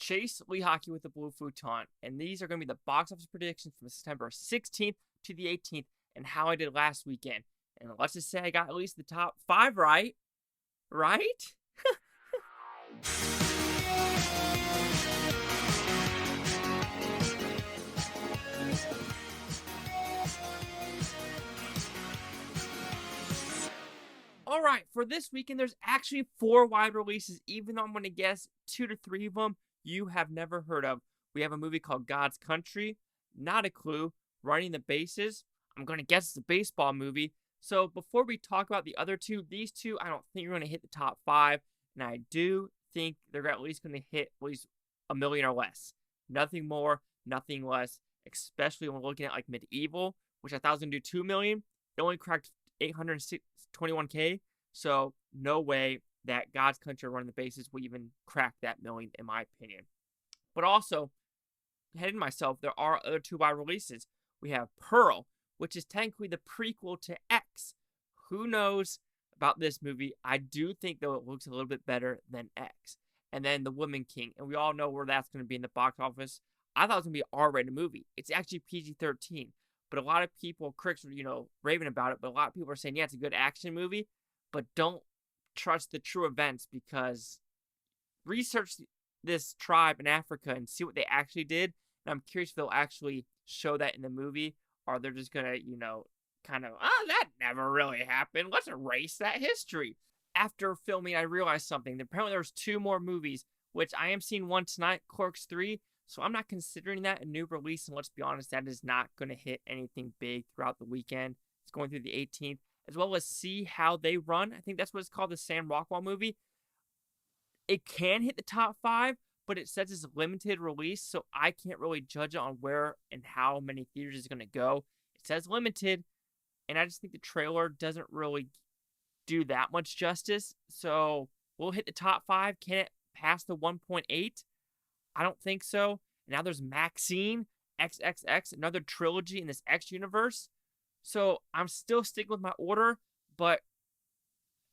Chase Lehocky with the Blue Futon, and these are going to be the box office predictions from September 16th to the 18th and how I did last weekend. And let's just say I got at least the top 5 right. Right? All right, for this weekend, there's actually 4 wide releases, even though I'm going to guess 2 to 3 of them you have never heard of. We have a movie called God's Country, Not a Clue, Running the Bases. I'm going to guess it's a baseball movie. So before we talk about the other two, these two, I don't think are going to hit the top 5, and I do think they're at least going to hit at least $1 million or less. Nothing more, nothing less, especially when we're looking at like Medieval, which I thought was going to do $2 million. It only cracked 821K, so no way that God's Country Running the Bases will even crack that million, in my opinion. But also, heading myself, there are other 2 wide releases. We have Pearl, which is technically the prequel to X. Who knows about this movie? I do think, though, it looks a little bit better than X. And then The Woman King, and we all know where that's going to be in the box office. I thought it was going to be an R-rated movie. It's actually PG-13. But a lot of people, critics were, raving about it, but a lot of people are saying, yeah, it's a good action movie, but don't trust the true events because research this tribe in Africa and see what they actually did. And I'm curious if they'll actually show that in the movie, or they're just going to, kind of, that never really happened. Let's erase that history. After filming, I realized something. Apparently, there's 2 more movies, which I am seeing one tonight, Clerks III. So I'm not considering that a new release, and let's be honest, that is not going to hit anything big throughout the weekend. It's going through the 18th, as well as See How They Run. I think that's what it's called, the Sam Rockwell movie. It can hit the top 5, but it says it's a limited release, so I can't really judge it on where and how many theaters it's going to go. It says limited, and I just think the trailer doesn't really do that much justice. So we'll hit the top 5. Can it pass the 1.8? I don't think so. Now there's Maxine, XXX, another trilogy in this X universe. So I'm still sticking with my order, but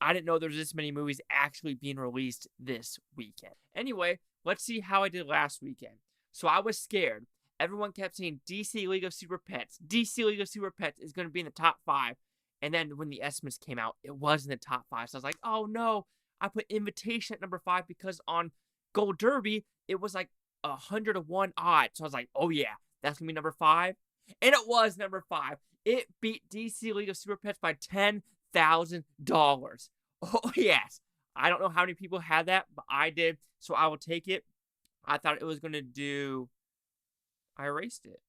I didn't know there's this many movies actually being released this weekend. Anyway, let's see how I did last weekend. So I was scared. Everyone kept saying DC League of Super Pets. DC League of Super Pets is going to be in the top 5. And then when the estimates came out, it was in the top 5. So I was like, oh no. I put Invitation at number 5 because on Gold Derby, it was like 100 to 1 odd. So I was like, oh yeah, that's going to be number 5. And it was number 5. It beat DC League of Super Pets by $10,000. Oh yes. I don't know how many people had that, but I did. So I will take it. I thought it was going to do... I erased it.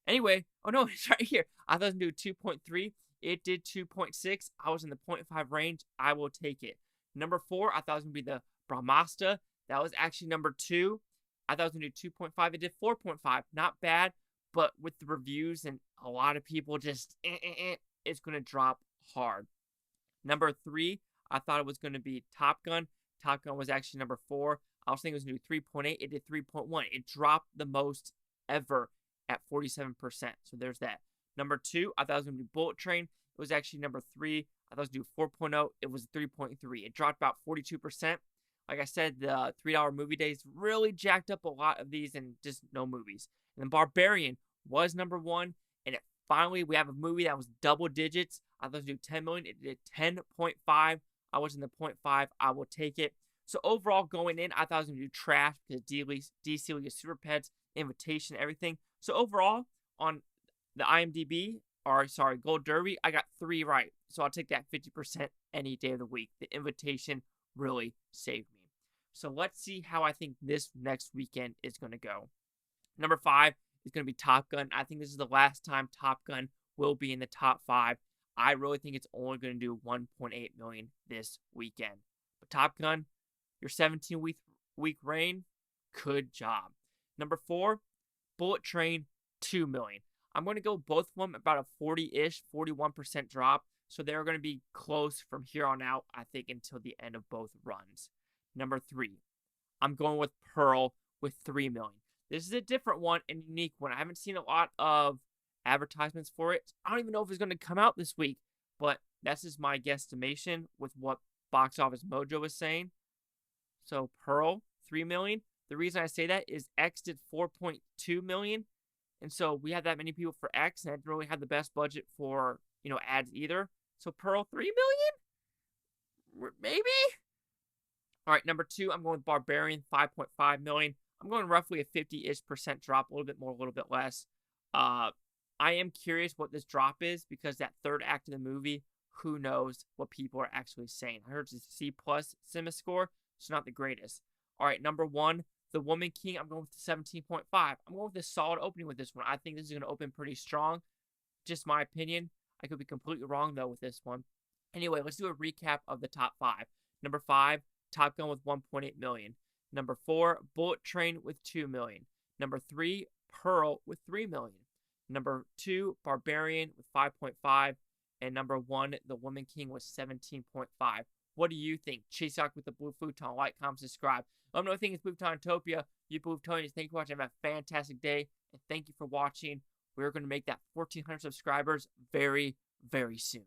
Anyway, oh no, it's right here. I thought it was going to do 2.3. It did 2.6. I was in the 0.5 range. I will take it. Number 4, I thought it was going to be the Brahmasta. That was actually number 2. I thought it was going to do 2.5. It did 4.5. Not bad, but with the reviews and a lot of people just, it's going to drop hard. Number 3, I thought it was going to be Top Gun. Top Gun was actually number 4. I was thinking it was going to do 3.8. It did 3.1. It dropped the most ever at 47%. So there's that. Number 2, I thought it was going to be Bullet Train. It was actually number 3. I thought it was going to do 4.0. It was 3.3. It dropped about 42%. Like I said, the $3 movie days really jacked up a lot of these and just no movies. And then Barbarian was number 1. And finally, we have a movie that was double digits. I thought it was going to do 10 million. It did 10.5. I was in the 0.5. I will take it. So overall, going in, I thought I was going to do trash because DC League of Super Pets, Invitation, everything. So overall, on the IMDb, Gold Derby, I got 3 right. So I'll take that 50% any day of the week. The Invitation really saved me. So let's see how I think this next weekend is going to go. Number 5 is going to be Top Gun. I think this is the last time Top Gun will be in the top 5. I really think it's only going to do 1.8 million this weekend. But Top Gun, your 17-week reign, good job. Number 4, Bullet Train, 2 million. I'm going to go both of them about a 40-ish, 41% drop. So they're going to be close from here on out, I think, until the end of both runs. Number 3, I'm going with Pearl with 3 million. This is a different one and unique one. I haven't seen a lot of advertisements for it. I don't even know if it's going to come out this week, but that's just my guesstimation with what Box Office Mojo is saying. So Pearl, 3 million. The reason I say that is X did 4.2 million. And so we had that many people for X, and I didn't really have the best budget for, ads either. So Pearl, 3 million? Maybe? All right, number 2, I'm going with Barbarian, 5.5 million. I'm going roughly a 50-ish% drop, a little bit more, a little bit less. I am curious what this drop is because that third act of the movie, who knows what people are actually saying. I heard it's a C+ cinema score. It's not the greatest. All right, number 1, The Woman King. I'm going with the 17.5. I'm going with a solid opening with this one. I think this is going to open pretty strong. Just my opinion. I could be completely wrong, though, with this one. Anyway, let's do a recap of the top 5. Number 5, Top Gun with 1.8 million. Number 4, Bullet Train with 2 million. Number 3, Pearl with 3 million. Number 2, Barbarian with 5.5. And number 1, The Woman King with 17.5. What do you think? Chase out with the Blue Futon. Like, comment, subscribe. Let me know what you think. It's Bluetonian. You Bluetonians. Thank you for watching. Have a fantastic day. And thank you for watching. We're going to make that 1,400 subscribers very, very soon.